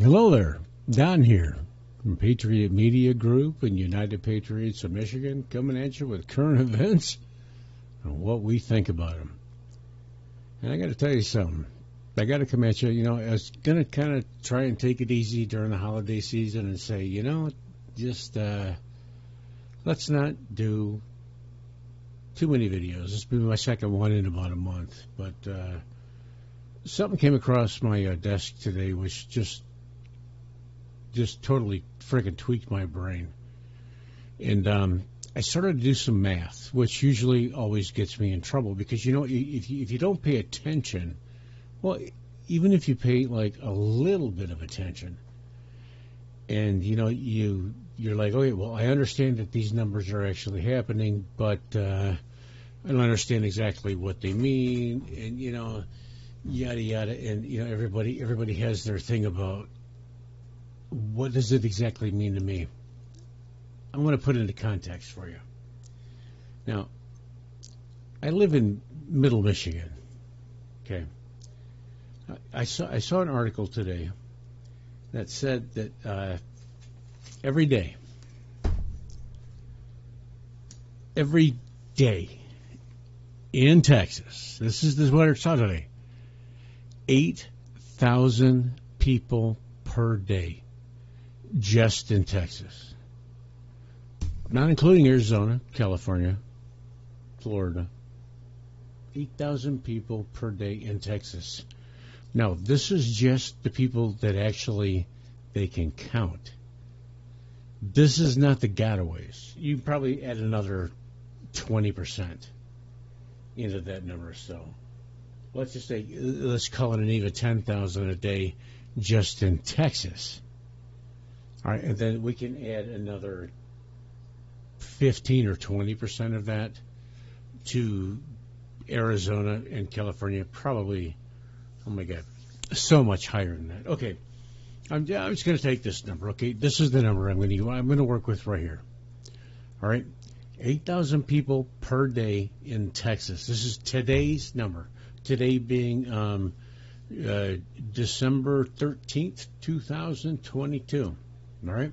Hello there, Don here from Patriot Media Group and United Patriots of Michigan, coming at you with current events and what we think about them. And I got to tell you something. I got to come at you. I was going to kind of try and take it easy during the holiday season and say, just let's not do too many videos. This will be my second one in about a month. But something came across my desk today which just totally freaking tweaked my brain. And I started to do some math, which usually always gets me in trouble because, if you don't pay attention, well, even if you pay like a little bit of attention and, you're like, okay, well, I understand that these numbers are actually happening, but I don't understand exactly what they mean and, yada, yada. And, everybody has their thing about what does it exactly mean to me? I want to put it into context for you. Now, I live in Middle Michigan. Okay, I saw an article today that said that every day in Texas, this is what it's on today, 8,000 people per day. Just in Texas. Not including Arizona, California, Florida. 8,000 people per day in Texas. Now, this is just the people that actually they can count. This is not the gotaways. You probably add another 20% into that number. So let's just say, let's call it an even 10,000 a day just in Texas. All right, and then we can add another 15 or 20% of that to Arizona and California. Probably, oh my God, so much higher than that. Okay, I'm just going to take this number. Okay, this is the number I'm going to work with right here. All right, 8,000 people per day in Texas. This is today's number. Today being December 13th, 2022. All right.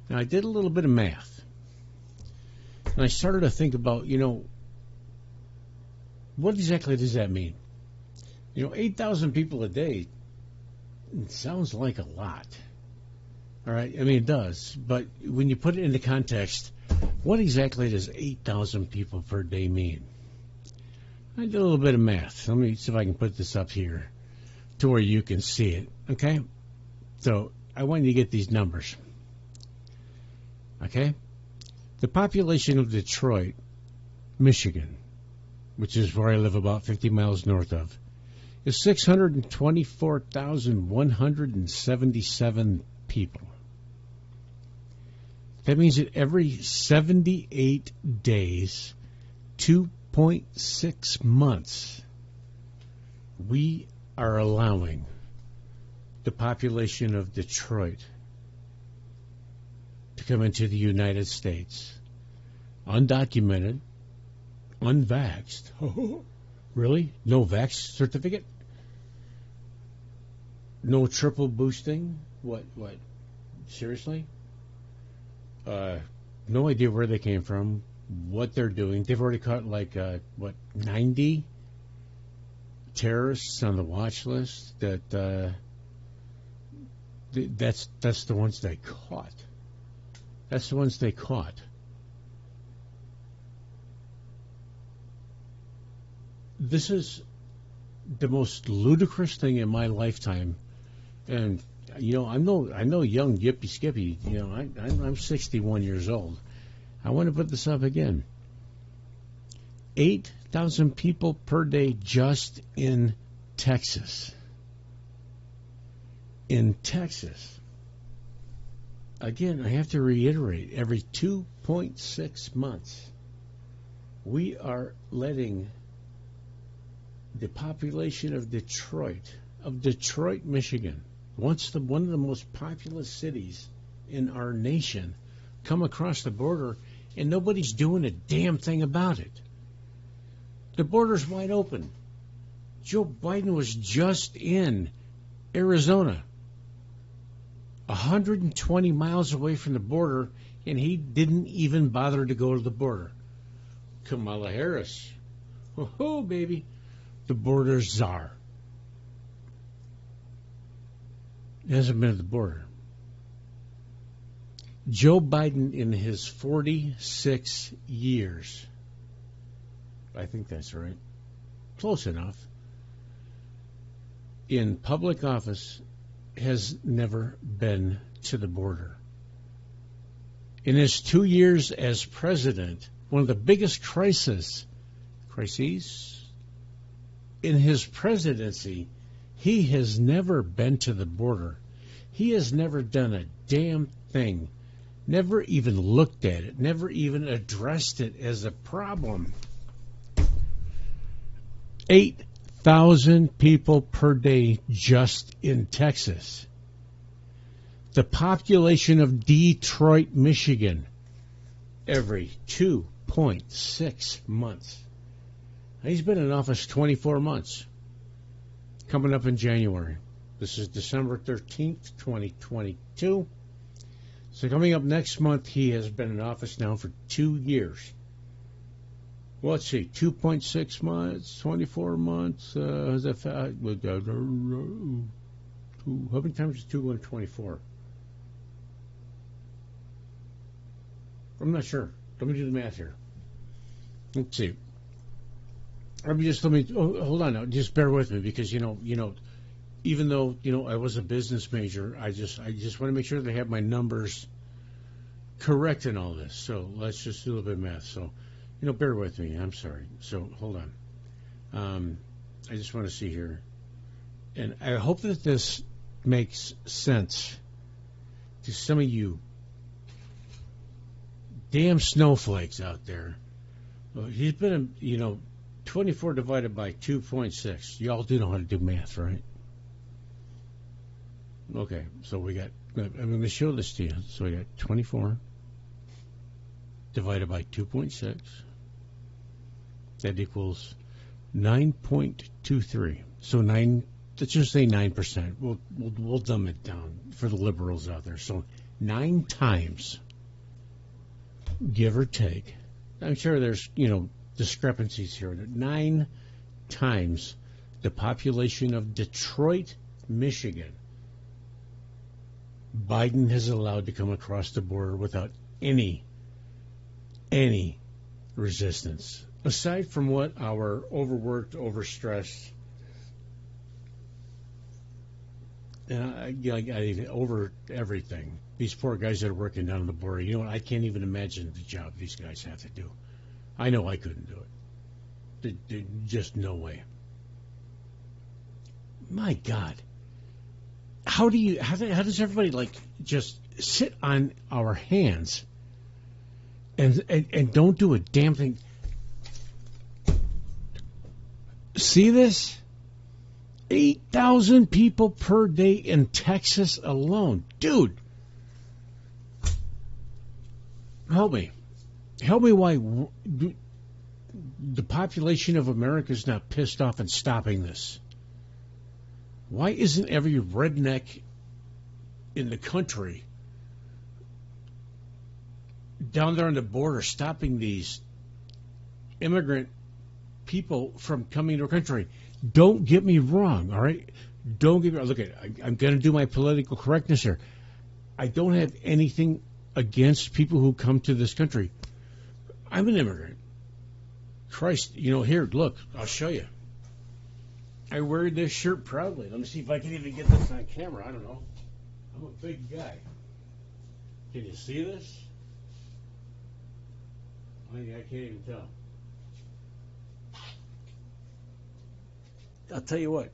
Now, I did a little bit of math. And I started to think about, what exactly does that mean? 8,000 people a day, it sounds like a lot. All right. I mean, it does. But when you put it into context, what exactly does 8,000 people per day mean? I did a little bit of math. Let me see if I can put this up here to where you can see it. Okay. So I want you to get these numbers. Okay? The population of Detroit, Michigan, which is where I live about 50 miles north of, is 624,177 people. That means that every 78 days, 2.6 months, we are allowing the population of Detroit to come into the United States undocumented, unvaxxed. Really? No vax certificate? No triple boosting? What? Seriously? No idea where they came from, what they're doing. They've already caught 90 terrorists on the watch list that's the ones they caught. That's the ones they caught. This is the most ludicrous thing in my lifetime. And, I'm no young yippy skippy. I'm 61 years old. I want to put this up again. 8,000 people per day just in Texas. In Texas, again, I have to reiterate, every 2.6 months, we are letting the population of Detroit, Michigan, one of the most populous cities in our nation, come across the border, and nobody's doing a damn thing about it. The border's wide open. Joe Biden was just in Arizona 120 miles away from the border, and he didn't even bother to go to the border. Kamala Harris, oh baby, the border czar. He hasn't been at the border. Joe Biden, in his 46 years, I think that's right, close enough, in public office, has never been to the border. In his 2 years as president, one of the biggest crises in his presidency, he has never been to the border. He has never done a damn thing, never even looked at it, never even addressed it as a problem. 8,000 people per day just in Texas. The population of Detroit, Michigan, every 2.6 months. He's been in office 24 months, coming up in January. This is December 13th, 2022. So coming up next month, he has been in office now for 2 years. Well, let's see, 2.6 months, 24 months. How many times is 2 going to 24? I'm not sure. Let me do the math here. Let's see. Hold on now. Just bear with me because even though I was a business major, I just want to make sure they have my numbers correct in all this. So let's just do a little bit of math. So bear with me. I'm sorry. So hold on. I just want to see here, and I hope that this makes sense to some of you damn snowflakes out there. Well, he's been 24 divided by 2.6. Y'all do know how to do math, right? Okay, so we got, I'm going to show this to you. So we got 24 divided by 2.6. That equals 9.23. So let's just say 9%. We'll dumb it down for the liberals out there. So 9 times, give or take. I'm sure there's, discrepancies here. 9 times the population of Detroit, Michigan, Biden has allowed to come across the border without any resistance. Aside from what our overworked, overstressed, over everything, these poor guys that are working down on the border, I can't even imagine the job these guys have to do. I know I couldn't do it. There's just no way. My God. How does everybody just sit on our hands and don't do a damn thing? See this? 8,000 people per day in Texas alone. Dude. Help me why the population of America is not pissed off and stopping this. Why isn't every redneck in the country down there on the border stopping these immigrant people from coming to our country? Don't get me wrong, all right? Don't get me wrong. Look, I'm going to do my political correctness here. I don't have anything against people who come to this country. I'm an immigrant. Christ, here, look, I'll show you. I wear this shirt proudly. Let me see if I can even get this on camera. I don't know. I'm a big guy. Can you see this? I can't even tell. I'll tell you what.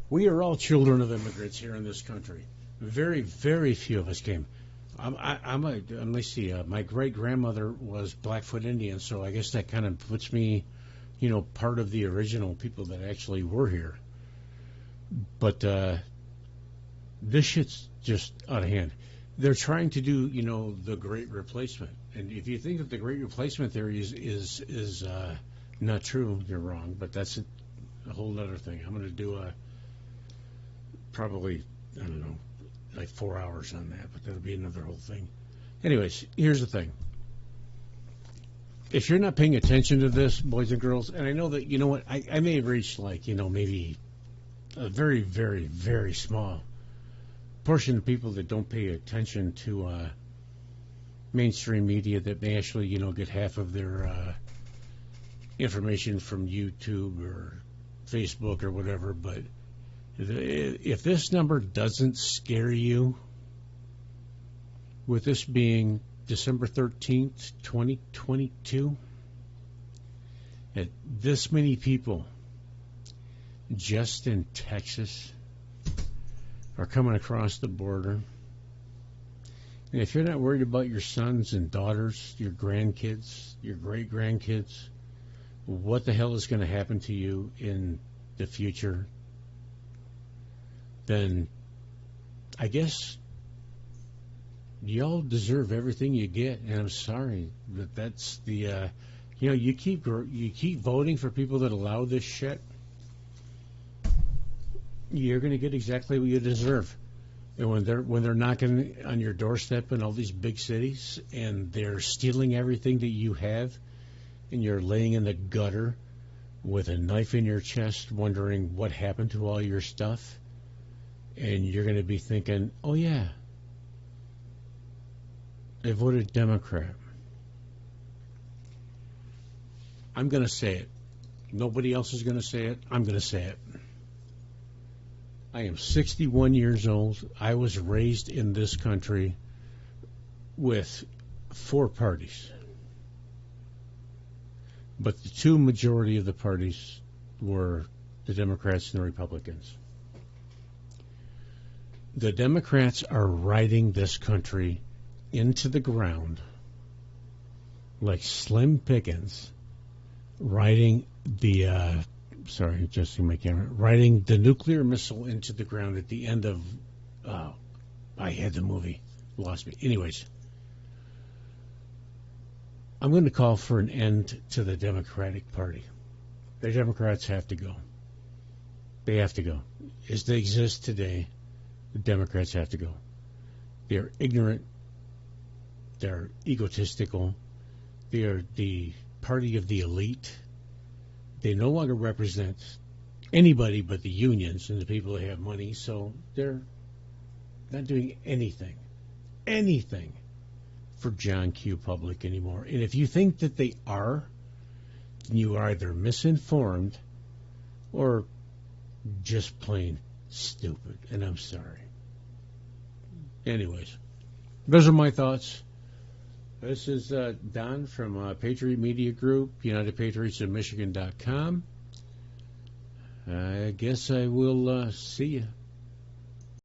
We are all children of immigrants here in this country. Very, very few of us came. Let me see. My great grandmother was Blackfoot Indian, so I guess that kind of puts me, part of the original people that actually were here. But this shit's just out of hand. They're trying to do, the Great Replacement, and if you think that the Great Replacement theory is not true, you're wrong. But that's a whole other thing. I'm going to do probably, I don't know, like 4 hours on that, but that'll be another whole thing. Anyways, here's the thing. If you're not paying attention to this, boys and girls, and I know that, you know what, I may have reached like, maybe a very, very, very small portion of people that don't pay attention to mainstream media that may actually, get half of their information from YouTube or Facebook or whatever. But if this number doesn't scare you, with this being December 13th, 2022, that this many people just in Texas are coming across the border. And if you're not worried about your sons and daughters, your grandkids, your great-grandkids, what the hell is going to happen to you in the future, then I guess y'all deserve everything you get. And I'm sorry, but that's the, you keep voting for people that allow this shit, you're going to get exactly what you deserve. And when they're knocking on your doorstep in all these big cities and they're stealing everything that you have, and you're laying in the gutter with a knife in your chest wondering what happened to all your stuff, and you're going to be thinking, oh yeah, I voted Democrat. I'm going to say it. Nobody else is going to say it. I'm going to say it. I am 61 years old. I was raised in this country with 4 parties. But the two majority of the parties were the Democrats and the Republicans. The Democrats are riding this country into the ground like Slim Pickens riding the adjusting my camera, riding the nuclear missile into the ground at the end of, I had the movie, lost me. Anyways, I'm going to call for an end to the Democratic Party. The Democrats have to go. They have to go. As they exist today, the Democrats have to go. They're ignorant. They're egotistical. They are the party of the elite. They no longer represent anybody but the unions and the people that have money, so they're not doing anything for John Q. Public anymore. And if you think that they are, then you are either misinformed or just plain stupid, and I'm sorry. Anyways, those are my thoughts. This is Don from Patriot Media Group, UnitedPatriotsOfMichigan.com. I guess I will see you.